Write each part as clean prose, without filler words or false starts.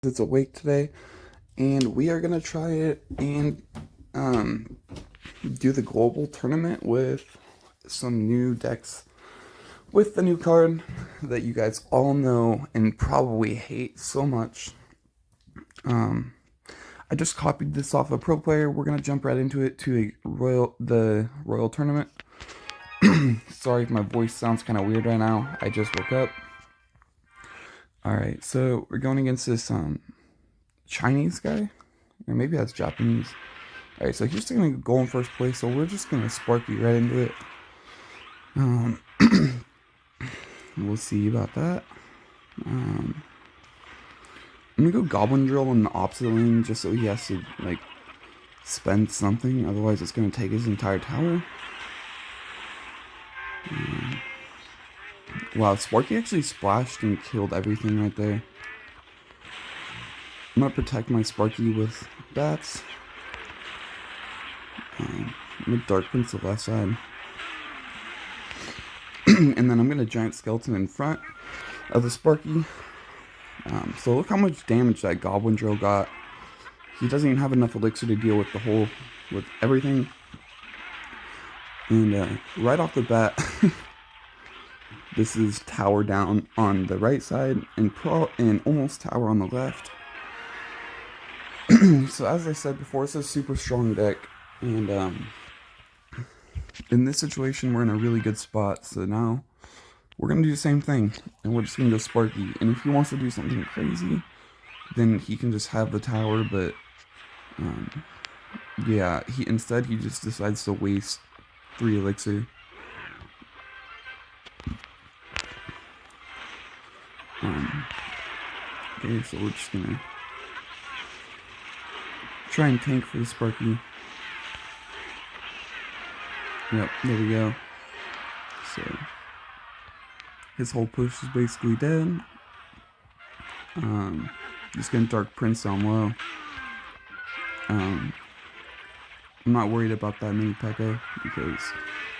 It's awake today, and we are gonna try it and do the global tournament with some new decks with the new card that you guys all know and probably hate so much. I just copied this off a pro player. We're gonna jump right into it to the royal tournament. Sorry if my voice sounds kind of weird right now. I just woke up. All right, so we're going against this Chinese guy, or maybe that's Japanese. All right, so he's gonna go in first place, so we're just gonna Sparky right into it. We'll see about that. I'm gonna go Goblin Drill in the opposite lane just so he has to like spend something, otherwise it's gonna take his entire tower. Wow, Sparky actually splashed and killed everything right there. I'm gonna protect my Sparky with bats. I'm gonna Dark Prince the left side. And then I'm gonna Giant Skeleton in front of the Sparky. So look how much damage that Goblin Drill got. He doesn't even have enough elixir to deal with with everything. And right off the bat, this is tower down on the right side and almost tower on the left. So as I said before, it's a super strong deck, and in this situation we're in a really good spot. So now we're gonna do the same thing, and we're just gonna go Sparky. And if he wants to do something crazy, then he can just have the tower. But yeah, he just decides to waste 3 elixir. Okay, so we're just gonna try and tank for the Sparky. Yep, there we go. So his whole push is basically dead. Just gonna Dark Prince down low. I'm not worried about that mini P.E.K.K.A because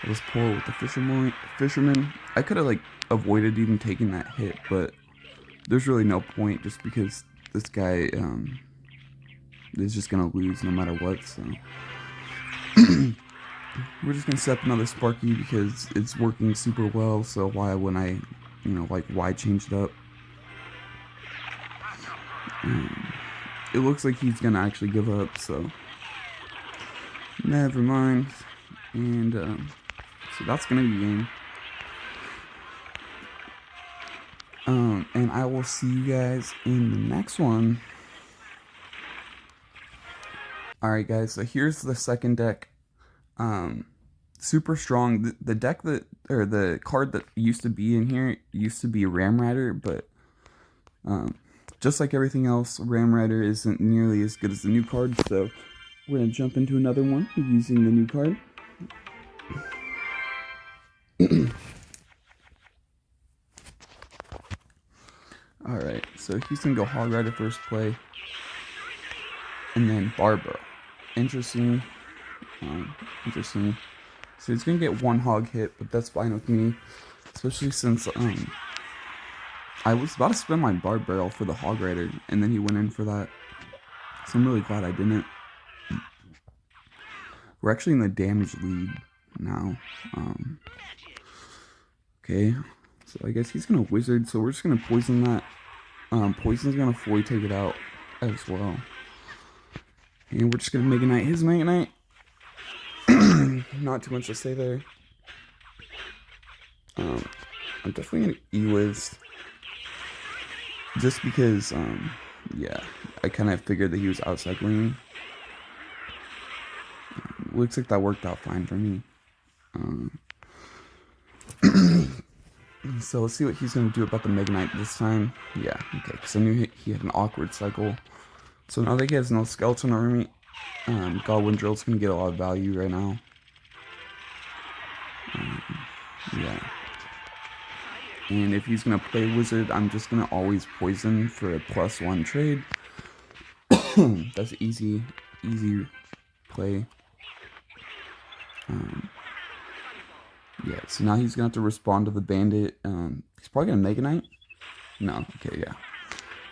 I was poor with the fisherman. I could have like avoided even taking that hit, but there's really no point just because this guy is just gonna lose no matter what. So we're just gonna set up another Sparky because it's working super well. So why wouldn't I, why change it up? It looks like he's gonna actually give up, so never mind. And so that's gonna be game. And I will see you guys in the next one. Alright guys, so here's the second deck. Super strong. The deck or the card that used to be in here used to be Ram Rider, but just like everything else, Ram Rider isn't nearly as good as the new card, so we're going to jump into another one using the new card. Alright, so he's going to go Hog Rider first play, and then Barbara. Interesting. Interesting. So he's going to get 1 hog hit, but that's fine with me, especially since I was about to spend my Barb Barrel for the Hog Rider, and then he went in for that. So I'm really glad I didn't. We're actually in the damage lead now. Okay, so I guess he's gonna Wizard, so we're just gonna poison that. Poison's gonna fully take it out as well. And we're just gonna Mega Knight his Mega Knight. Not too much to say there. I'm definitely gonna E-Wiz. Just because, yeah, I kind of figured that he was outside laning. Looks like that worked out fine for me. So let's see what he's going to do about the Mega Knight this time. Yeah, okay, because I knew he had an awkward cycle. So now that he has no Skeleton Army, Goblin Drill's going to get a lot of value right now. Yeah. And if he's going to play Wizard, I'm just going to always poison for a +1 trade. That's easy play. Yeah, so now he's going to have to respond to the Bandit. He's probably going to Mega Knight. No, okay, yeah.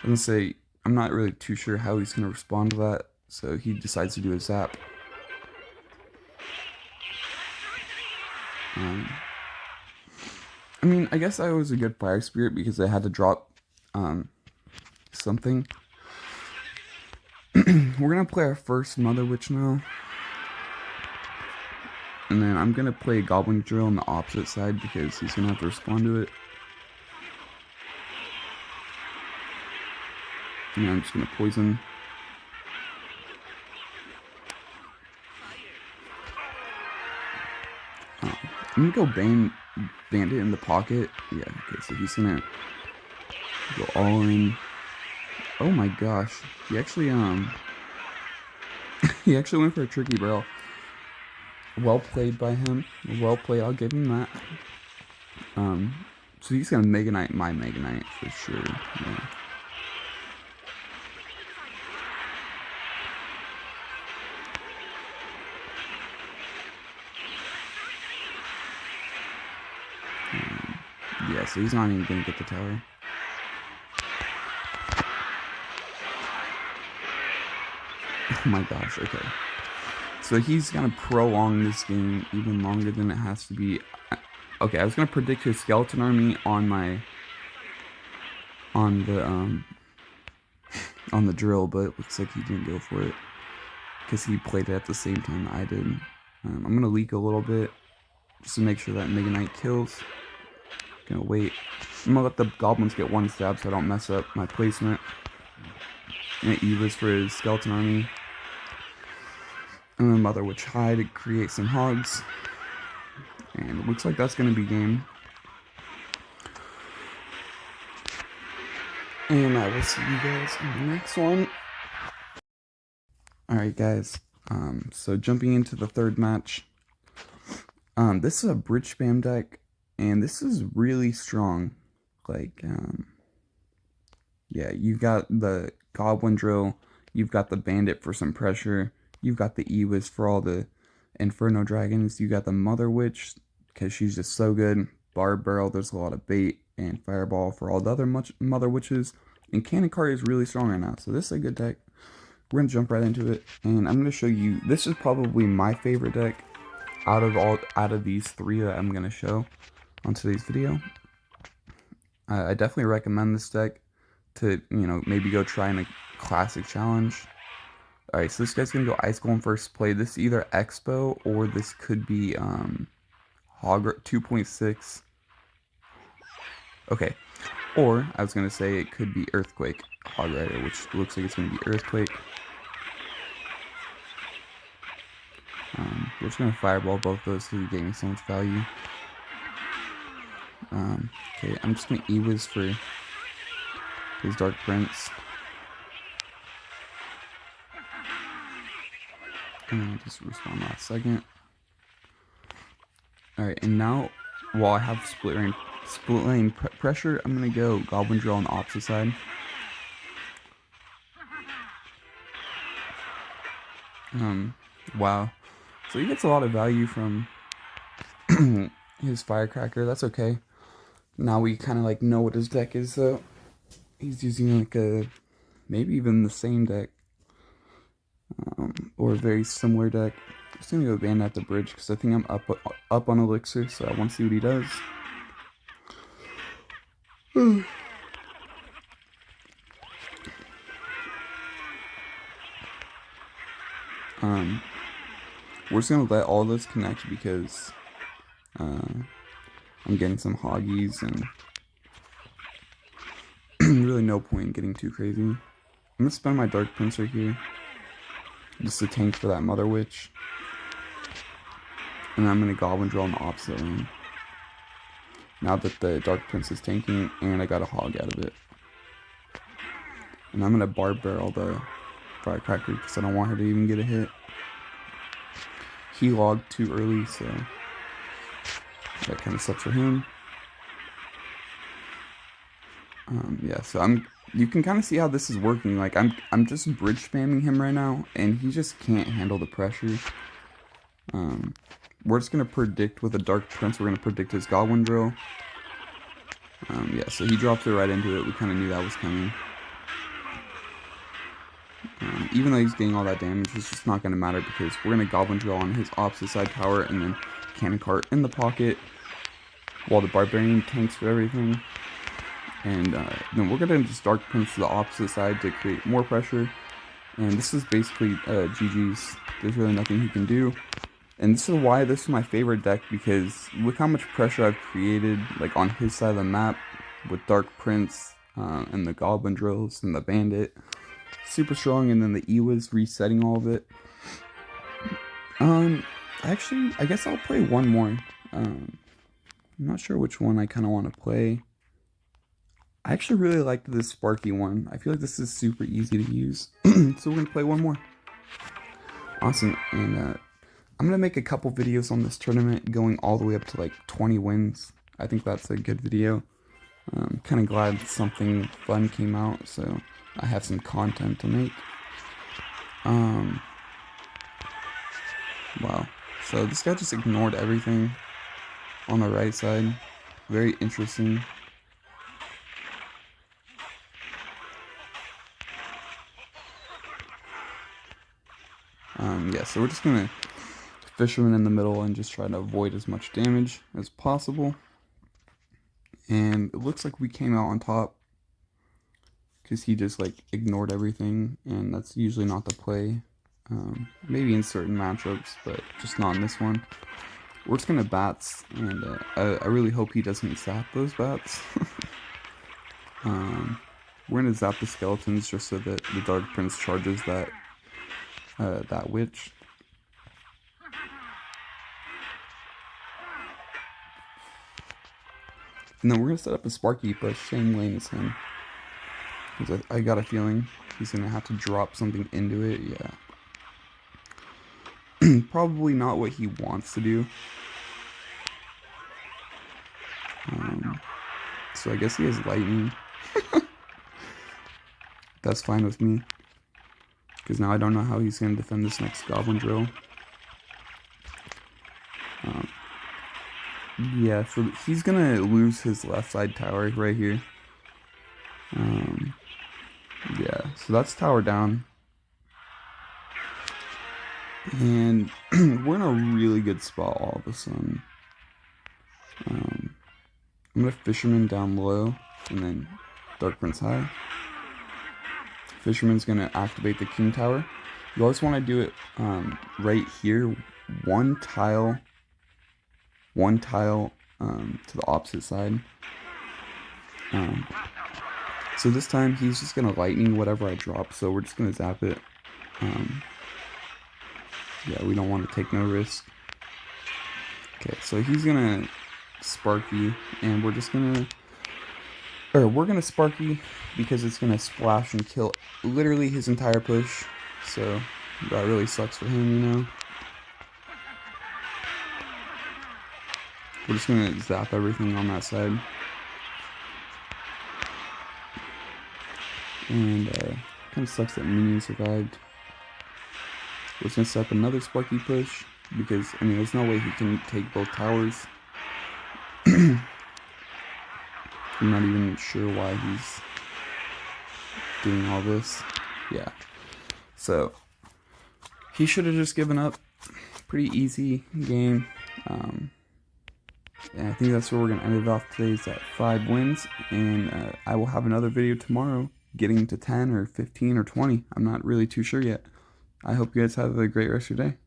I'm going to say, I'm not really too sure how he's gonna respond to that, so he decides to do a zap. I mean, I guess I was a good fire spirit because I had to drop something. We're gonna play our first Mother Witch now. And then I'm gonna play Goblin Drill on the opposite side because he's gonna have to respond to it. And I'm just gonna poison. I'm gonna go Bandit in the pocket. Yeah, okay, so he's gonna go all in. Oh my gosh. He actually he actually went for a tricky barrel. Well played by him. Well played, I'll give him that. So he's gonna Mega Knight my Mega Knight for sure. Yeah. Yeah, so he's not even gonna get the tower. Oh my gosh, okay. So he's gonna prolong this game even longer than it has to be. Okay, I was gonna predict his skeleton army on the drill, but it looks like he didn't go for it because he played it at the same time that I did. I'm gonna leak a little bit just to make sure that Mega Knight kills. Gonna wait. I'm gonna let the goblins get one stab so I don't mess up my placement. And Eva's for his skeleton army. And then Mother Witch High to create some hogs. And it looks like that's gonna be game. And I will see you guys in the next one. Alright guys, so jumping into the third match. This is a bridge spam deck, and this is really strong. Like, yeah, you got the Goblin Drill, you've got the Bandit for some pressure, you've got the Ewas for all the Inferno Dragons, you got the Mother Witch, because she's just so good, Barb Barrel, there's a lot of bait, and Fireball for all the other Mother Witches, and Cannon Cart is really strong right now, so this is a good deck. We're going to jump right into it, and I'm going to show you, this is probably my favorite deck out of these three that I'm going to show on today's video. I definitely recommend this deck to, maybe go try in a classic challenge. Alright, so this guy's going to go Ice Golem first play. This is either Expo, or this could be Hog 2.6. Okay, or I was going to say it could be Earthquake Hog Rider, which looks like it's going to be Earthquake. We're just going to Fireball both those because you're getting so much value. Okay, I'm just going to Ewas for his Dark Prince. And then I'll just respond last second. Alright, and now, while I have split lane pressure, I'm going to go Goblin Drill on the opposite side. Wow. So he gets a lot of value from his Firecracker. That's okay. Now we kind of like know what his deck is, though. He's using like maybe even the same deck, or a very similar deck. I'm just gonna go Bandit at the bridge because I think I'm up on Elixir, so I want to see what he does. We're just gonna let all this connect because I'm getting some hoggies and really no point in getting too crazy. I'm gonna spend my Dark Prince right here just to tank for that Mother Witch, and I'm gonna Goblin Drill on the opposite lane now that the Dark Prince is tanking and I got a hog out of it. And I'm gonna Barb Barrel the Firecracker because I don't want her to even get a hit. He logged too early, so that kind of sucks for him. Yeah, so you can kind of see how this is working. Like I'm just bridge spamming him right now, and he just can't handle the pressure. We're just gonna predict with a Dark Prince. We're gonna predict his Goblin Drill. Yeah, so he dropped it right into it. We kind of knew that was coming. Even though he's getting all that damage, it's just not going to matter because we're going to Goblin Drill on his opposite side tower and then Cannon Cart in the pocket while the Barbarian tanks for everything. And then we're going to just Dark Prince to the opposite side to create more pressure. And this is basically GG's. There's really nothing he can do. And this is why this is my favorite deck, because look how much pressure I've created like on his side of the map with Dark Prince and the Goblin Drills and the Bandit. Super strong, and then the Ewa's resetting all of it. Actually, I guess I'll play one more. I'm not sure which one I kind of want to play. I actually really liked this Sparky one. I feel like this is super easy to use. So we're going to play one more. Awesome. And I'm going to make a couple videos on this tournament going all the way up to like 20 wins. I think that's a good video. I'm kind of glad something fun came out, so I have some content to make. Wow. So this guy just ignored everything on the right side. Very interesting. Yeah, so we're just gonna Fisherman in the middle and just try to avoid as much damage as possible. And it looks like we came out on top because he just like ignored everything, and that's usually not the play. Maybe in certain matchups, but just not in this one. We're just gonna bats, and I really hope he doesn't zap those bats. We're gonna zap the skeletons just so that the Dark Prince charges that witch. And then we're gonna set up a Sparky push, same lane as him. Because I got a feeling he's gonna have to drop something into it, yeah. Probably not what he wants to do. So I guess he has lightning. That's fine with me. Because now I don't know how he's gonna defend this next Goblin Drill. Yeah, so he's gonna lose his left side tower right here. Yeah, so that's tower down. And we're in a really good spot all of a sudden. I'm gonna Fisherman down low, and then Dark Prince high. Fisherman's gonna activate the King Tower. You always want to do it right here, one tile to the opposite side. So this time he's just gonna lightning whatever I drop, so we're just gonna zap it. Yeah, we don't want to take no risk. Okay, so he's gonna Sparky, and we're gonna Sparky because it's gonna splash and kill literally his entire push. So that really sucks for him, you know. We're just gonna zap everything on that side. And kind of sucks that Minion survived. We're just gonna set up another Sparky push because, I mean, there's no way he can take both towers. I'm not even sure why he's doing all this. Yeah. So he should have just given up. Pretty easy game. And I think that's where we're going to end it off today, is at 5 wins. And I will have another video tomorrow getting to 10 or 15 or 20. I'm not really too sure yet. I hope you guys have a great rest of your day.